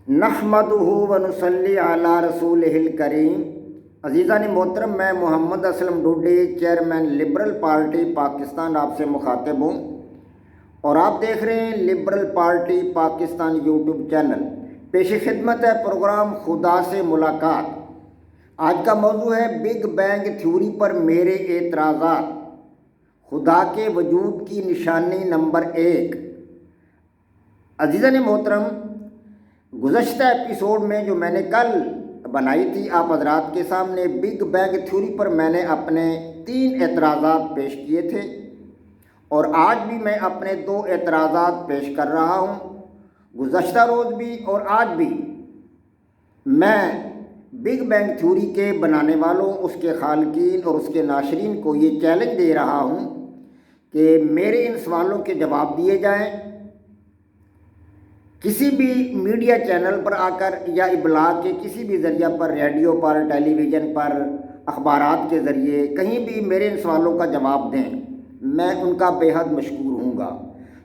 نحمدہ و نصلی علی رسولہ الکریم۔ عزیزان محترم، میں Muhammad Aslam Dodi, chairman liberal party Pakistan, آپ سے مخاطب ہوں اور آپ دیکھ رہے ہیں liberal party Pakistan YouTube channel. پیش خدمت ہے پروگرام خدا سے ملاقات۔ آج کا موضوع ہے بگ بینگ تھیوری پر میرے اعتراضات، خدا کے وجود کی نشانی نمبر 1۔ عزیزان محترم، گزشتہ ایپیسوڈ میں جو میں نے کل بنائی تھی آپ حضرات کے سامنے، بگ بینگ تھیوری پر میں نے اپنے 3 اعتراضات پیش کیے تھے اور آج بھی میں اپنے 2 اعتراضات پیش کر رہا ہوں۔ گزشتہ روز بھی اور آج بھی میں بگ بینگ تھیوری کے بنانے والوں، اس کے خالقین اور اس کے ناشرین کو یہ چیلنج دے رہا ہوں کہ میرے ان سوالوں کے جواب دیے جائیں، کسی بھی میڈیا چینل پر آ کر یا ابلاغ کے کسی بھی ذریعہ پر، ریڈیو پر، ٹیلی ویژن پر، اخبارات کے ذریعے کہیں بھی میرے ان سوالوں کا جواب دیں، میں ان کا بے حد مشکور ہوں گا۔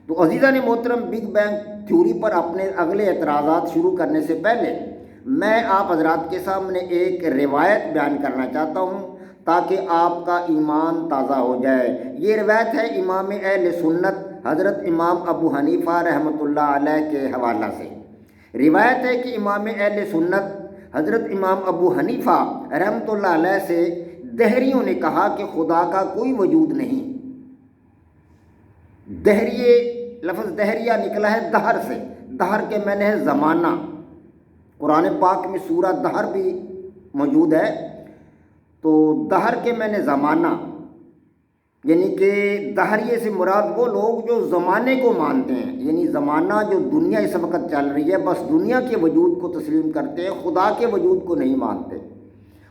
تو عزیزان محترم، بگ بینگ تھیوری پر اپنے اگلے اعتراضات شروع کرنے سے پہلے میں آپ حضرات کے سامنے ایک روایت بیان کرنا چاہتا ہوں تاکہ آپ کا ایمان تازہ ہو جائے۔ یہ روایت ہے امام اہل سنت حضرت امام ابو حنیفہ رحمۃ اللہ علیہ کے حوالہ سے۔ روایت ہے کہ امام اہل سنت حضرت امام ابو حنیفہ رحمۃ اللہ علیہ سے دہریوں نے کہا کہ خدا کا کوئی وجود نہیں۔ دہریے، لفظ دہریہ نکلا ہے دہر سے، دہر کے معنی ہے زمانہ۔ قرآن پاک میں سورہ دہر بھی موجود ہے، تو دہر کے معنی زمانہ، یعنی کہ دہریے سے مراد وہ لوگ جو زمانے کو مانتے ہیں، یعنی زمانہ جو دنیا اس وقت چل رہی ہے بس دنیا کے وجود کو تسلیم کرتے ہیں، خدا کے وجود کو نہیں مانتے۔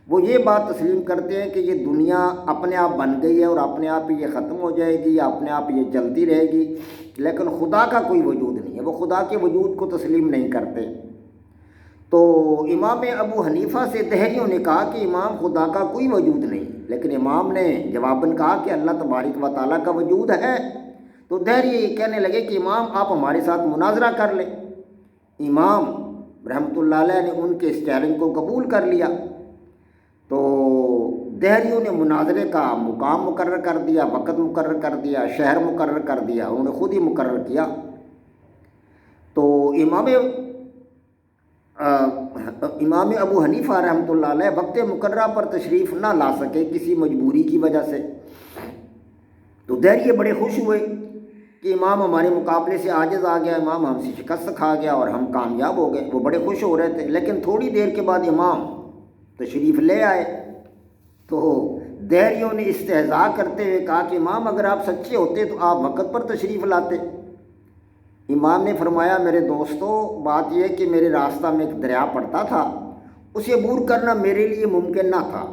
وہ یہ بات تسلیم کرتے ہیں کہ یہ دنیا اپنے آپ بن گئی ہے اور اپنے آپ ہی یہ ختم ہو جائے گی یا اپنے آپ یہ چلتی رہے گی، لیکن خدا کا کوئی وجود نہیں ہے، وہ خدا کے وجود کو تسلیم نہیں کرتے۔ تو امام ابو حنیفہ سے دہریوں نے کہا کہ امام خدا کا کوئی وجود نہیں، لیکن امام نے جواباً کہا کہ اللہ تبارک و تعالیٰ کا وجود ہے۔ تو دہری یہ کہنے لگے کہ امام آپ ہمارے ساتھ مناظرہ کر لیں۔ امام رحمۃ اللہ علیہ نے ان کے اس چیلنج کو قبول کر لیا۔ تو دہریوں نے مناظرے کا مقام مقرر کر دیا، وقت مقرر کر دیا، شہر مقرر کر دیا، انہوں نے خود ہی مقرر کیا۔ تو امام ابو حنیفہ رحمۃ اللہ علیہ وقت مقررہ پر تشریف نہ لا سکے کسی مجبوری کی وجہ سے۔ تو دہریے بڑے خوش ہوئے کہ امام ہمارے مقابلے سے عاجز آ گیا، امام ہم سے شکست کھا گیا اور ہم کامیاب ہو گئے۔ وہ بڑے خوش ہو رہے تھے، لیکن تھوڑی دیر کے بعد امام تشریف لے آئے تو دہریوں نے استہزاء کرتے ہوئے کہا کہ امام اگر آپ سچے ہوتے تو آپ وقت پر تشریف لاتے۔ امام نے فرمایا میرے دوستو، بات یہ کہ میرے راستہ میں ایک دریا پڑتا تھا، اسے عبور کرنا میرے لیے ممکن نہ تھا۔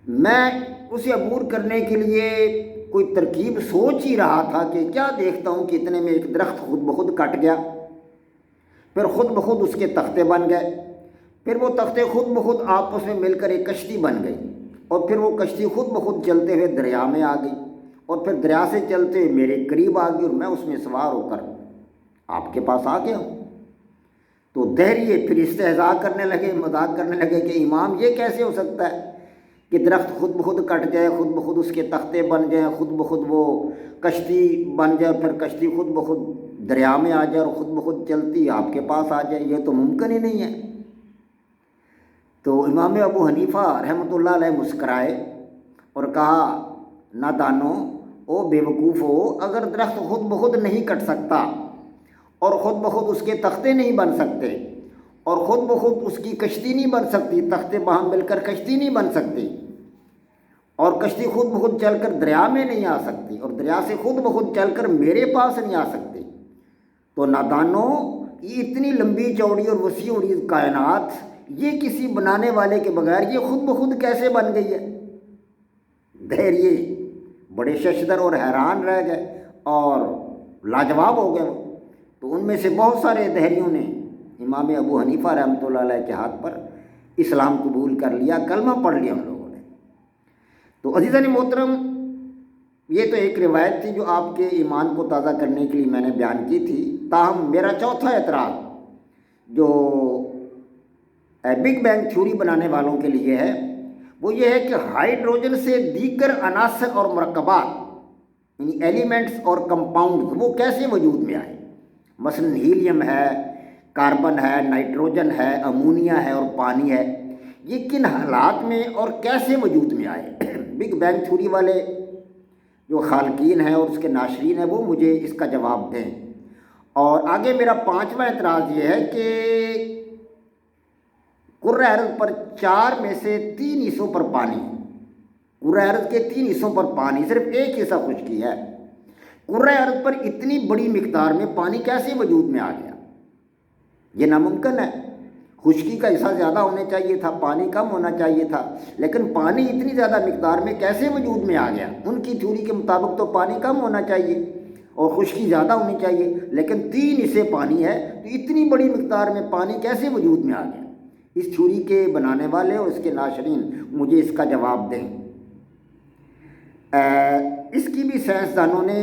میں اسے عبور کرنے کے لیے کوئی ترکیب سوچ ہی رہا تھا کہ کیا دیکھتا ہوں کہ اتنے میں ایک درخت خود بخود کٹ گیا، پھر خود بخود اس کے تختے بن گئے، پھر وہ تختے خود بخود آپس میں مل کر ایک کشتی بن گئی، اور پھر وہ کشتی خود بخود چلتے ہوئے دریا میں آ گئی، اور پھر دریا سے چلتے ہوئے میرے قریب آ گئی اور میں اس میں سوار ہو کر آپ کے پاس آ گیا ہوں۔ تو دہریے پھر استہزاء کرنے لگے، مذاق کرنے لگے کہ امام یہ کیسے ہو سکتا ہے کہ درخت خود بخود کٹ جائے، خود بخود اس کے تختے بن جائیں، خود بخود وہ کشتی بن جائے، پھر کشتی خود بخود دریا میں آ جائے اور خود بخود چلتی آپ کے پاس آ جائے، یہ تو ممکن ہی نہیں ہے۔ تو امام ابو حنیفہ رحمۃ اللہ علیہ مسکرائے اور کہا نادانو، او بے وقوفو، اگر درخت خود بخود نہیں کٹ سکتا اور خود بخود اس کے تختے نہیں بن سکتے اور خود بخود اس کی کشتی نہیں بن سکتی، تختے باہم مل کر کشتی نہیں بن سکتی، اور کشتی خود بخود چل کر دریا میں نہیں آ سکتی، اور دریا سے خود بخود چل کر میرے پاس نہیں آ سکتی، تو نادانو، یہ اتنی لمبی چوڑی اور وسیع اور یہ کائنات، یہ کسی بنانے والے کے بغیر یہ خود بخود کیسے بن گئی ہے؟ دہریے بڑے ششدر اور حیران رہ گئے اور لاجواب ہو گئے۔ تو ان میں سے بہت سارے دہریوں نے امام ابو حنیفہ رحمۃ اللہ علیہ کے ہاتھ پر اسلام قبول کر لیا، کلمہ پڑھ لیا ان لوگوں نے۔ تو عزیزان محترم، یہ تو ایک روایت تھی جو آپ کے ایمان کو تازہ کرنے کے لیے میں نے بیان کی تھی۔ تاہم میرا چوتھا اعتراض جو بگ بینگ تھیوری بنانے والوں کے لیے ہے وہ یہ ہے کہ ہائیڈروجن سے دیگر عناصر اور مرکبات یعنی ایلیمنٹس اور کمپاؤنڈز وہ کیسے وجود میں آئے. مثلاً ہیلیم ہے، کاربن ہے، نائٹروجن ہے، امونیا ہے اور پانی ہے، یہ کن حالات میں اور کیسے وجود میں آئے. بگ بینگ تھیوری والے جو خالقین ہیں اور اس کے ناشرین ہیں وہ مجھے اس کا جواب دیں. اور آگے میرا 5واں اعتراض یہ ہے کہ کرۂ ارض پر 4 میں سے 3 حصوں پر پانی، کرۂ ارض کے 3 حصوں پر پانی، صرف ایک حصہ خشکی ہے. کرۂ ارض پر اتنی بڑی مقدار میں پانی کیسے وجود میں آ گیا؟ یہ ناممکن ہے. خشکی کا حصہ زیادہ ہونا چاہیے تھا، پانی کم ہونا چاہیے تھا، لیکن پانی اتنی زیادہ مقدار میں کیسے وجود میں آ گیا؟ ان کی تھیوری کے مطابق تو پانی کم ہونا چاہیے اور خشکی زیادہ ہونی چاہیے، لیکن 3 حصے پانی ہے تو اتنی بڑی مقدار میں پانی کیسے وجود میں آ گیا؟ اس تھیوری کے بنانے والے اور اس کے ناشرین مجھے اس کا جواب دیں. اس کی بھی سائنسدانوں نے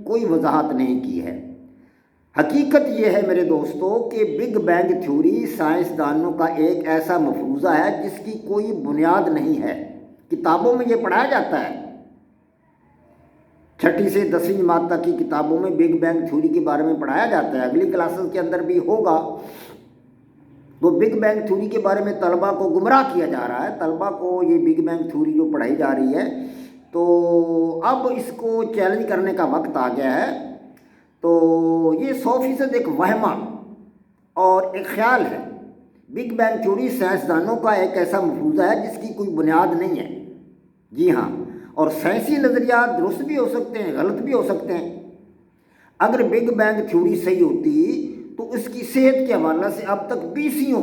کوئی وضاحت نہیں کی ہے. حقیقت یہ ہے میرے دوستو کہ بگ بینگ تھیوری سائنسدانوں کا ایک ایسا مفروضہ ہے جس کی کوئی بنیاد نہیں ہے. کتابوں میں یہ پڑھایا جاتا ہے، 6ٹھی سے 10ویں جماعت تک کی کتابوں میں بگ بینگ تھیوری کے بارے میں پڑھایا جاتا ہے، اگلی کلاسز کے اندر بھی ہوگا. تو بگ بینگ تھیوری کے بارے میں طلباء کو گمراہ کیا جا رہا ہے. طلباء کو یہ بگ بینگ تھیوری جو پڑھائی جا رہی ہے تو اب اس کو چیلنج کرنے کا وقت آ گیا ہے. تو یہ 100% ایک وہمہ اور ایک خیال ہے. بگ بینگ تھیوری سائنسدانوں کا ایک ایسا مفروضہ ہے جس کی کوئی بنیاد نہیں ہے. جی ہاں، اور سائنسی نظریات درست بھی ہو سکتے ہیں، غلط بھی ہو سکتے ہیں. اگر بگ بینگ تھیوری صحیح ہوتی تو اس کی صحت کے حوالے سے اب تک 20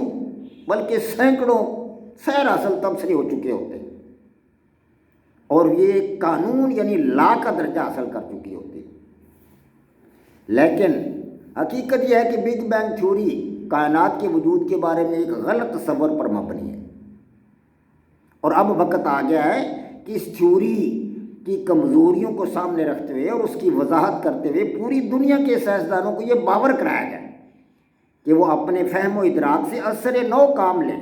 بلکہ سینکڑوں سیر اصل تبصرے ہو چکے ہوتے اور یہ قانون یعنی لا کا درجہ حاصل کر چکی ہوتی. لیکن حقیقت یہ ہے کہ بگ بینگ تھیوری کائنات کے وجود کے بارے میں ایک غلط تصور پر مبنی ہے. اور اب وقت آ گیا ہے کہ اس تھیوری کی کمزوریوں کو سامنے رکھتے ہوئے اور اس کی وضاحت کرتے ہوئے پوری دنیا کے سائنسدانوں کو یہ باور کرایا جائے کہ وہ اپنے فہم و ادراک سے اثر نو کام لیں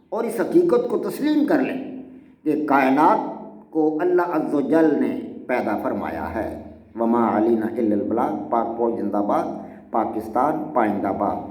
اور اس حقیقت کو تسلیم کر لیں کہ کائنات کو اللہ عز و جل نے پیدا فرمایا ہے. وما علینا الا البلاغ. پاک فوج زندہ باد، پاکستان پائندہ باد.